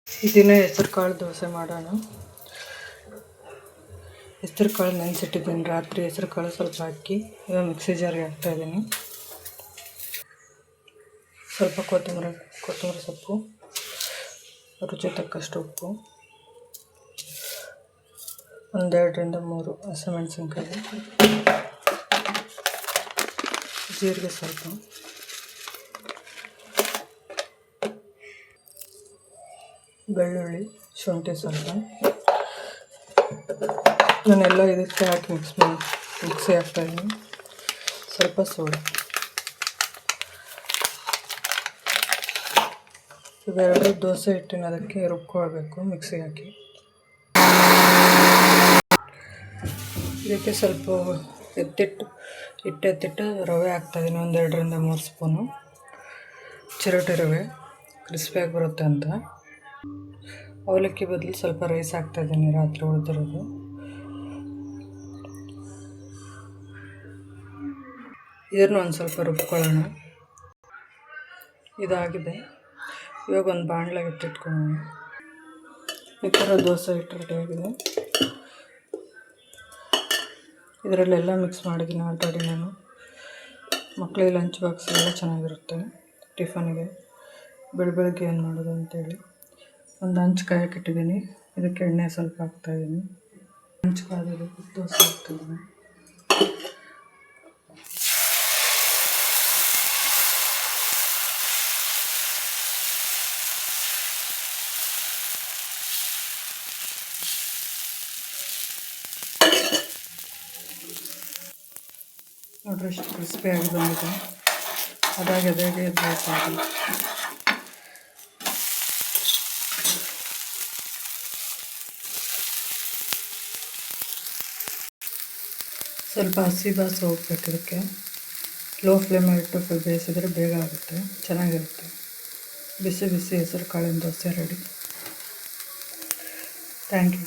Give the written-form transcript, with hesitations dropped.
ಈ ದಿನ ಹೆಸರು ಕಾಳು ದೋಸೆ ಮಾಡೋಣ. ಹೆಸರು ಕಾಳು ನೆನೆಸಿಟ್ಟಿದ್ದೀನಿ ರಾತ್ರಿ. ಹೆಸರು ಕಾಳು ಸ್ವಲ್ಪ ಹಾಕಿ ಇವಾಗ ಮಿಕ್ಸಿ ಜಾರಿಗೆ ಹಾಕ್ತಾಯಿದ್ದೀನಿ. ಸ್ವಲ್ಪ ಕೊತ್ತಂಬರಿ ಸೊಪ್ಪು, ರುಚಿ ತಕ್ಕಷ್ಟು ಉಪ್ಪು, 1-2 3 ಹಸಿಮೆಣಸಿನ್ಕಾಯಿ, ಜೀರಿಗೆ ಸ್ವಲ್ಪ, ಬೆಳ್ಳುಳ್ಳಿ, ಶುಂಠಿ ಸ್ವಲ್ಪ. ನಾನೆಲ್ಲ ಇದಕ್ಕೆ ಹಾಕಿ ಮಿಕ್ಸಿ ಹಾಕ್ತಾಯಿದ್ದೀನಿ. ಸ್ವಲ್ಪ ಸೋಡಾ. ಇವೆರಡು ದೋಸೆ ಹಿಟ್ಟಿನ ಅದಕ್ಕೆ ರುಬ್ಕೊಳ್ಬೇಕು ಮಿಕ್ಸಿಗೆ ಹಾಕಿ. ಇದಕ್ಕೆ ಸ್ವಲ್ಪ ಎತ್ತಿಟ್ಟು ರವೆ ಹಾಕ್ತಾಯಿದ್ದೀನಿ. 1-2 ಸ್ಪೂನು ಚಿರೋಟಿ ರವೆ, ಕ್ರಿಸ್ಪಿಯಾಗಿ ಬರುತ್ತೆ ಅಂತ. ಅವಲಕ್ಕಿ ಬದಲು ಸ್ವಲ್ಪ ರೈಸ್ ಹಾಕ್ತಾಯಿದ್ದೀನಿ, ರಾತ್ರಿ ಉಳಿದಿರೋದು. ಇದನ್ನು ಒಂದು ಸ್ವಲ್ಪ ರುಬ್ಕೊಳ್ಳೋಣ. ಇದಾಗಿದೆ. ಇವಾಗ ಒಂದು ಬಾಣಲೆಗೆ ಇಟ್ಟಿಟ್ಕೊಳ್ಳೋಣ. ಈ ಥರ ದೋಸೆ ಹಿಟ್ಟು ರೆಡಿಯಾಗಿದೆ. ಇದರಲ್ಲೆಲ್ಲ ಮಿಕ್ಸ್ ಮಾಡಿದ್ದೀನಿ ಆಲ್ರೆಡಿ ನಾನು. ಮಕ್ಕಳಿಗೆ ಲಂಚ್ ಬಾಕ್ಸ್ ಎಲ್ಲ ಚೆನ್ನಾಗಿರುತ್ತೆ, ಟಿಫನ್ಗೆ ಬೆಳಗ್ಗೆ ಏನು ಮಾಡೋದು ಅಂತೇಳಿ. ಒಂದು ಹಂಚು ಕಾಯಕ್ಕೆ ಇಟ್ಟಿದ್ದೀನಿ. ಇದಕ್ಕೆ ಎಣ್ಣೆ ಸ್ವಲ್ಪ ಹಾಕ್ತಾಯಿದ್ದೀನಿ. ಹಂಚು ಕಾದಿದೆ, ದೋಸೆ ಹಾಕ್ತಾಯಿದ್ದೀನಿ. ನೋಡ್ರಿ ಎಷ್ಟು ಕ್ರಿಸ್ಪಿಯಾಗಿ ಬಂದಿದೆ. ಅದಾಗೆ ಎದ್ದಾಗಿ ಸ್ವಲ್ಪ ಹಸಿ ಬಾಸು ಹೋಗ್ಬೇಕು. ಇದಕ್ಕೆ ಲೋ ಫ್ಲೇಮಲ್ಲಿ ಇಟ್ಟು ಬೇಯಿಸಿದ್ರೆ ಬೇಗ ಆಗುತ್ತೆ, ಚೆನ್ನಾಗಿರುತ್ತೆ. ಬಿಸಿ ಬಿಸಿ ಹೆಸರು ಕಾಳಿನ ದೋಸೆ ರೆಡಿ. Thank you.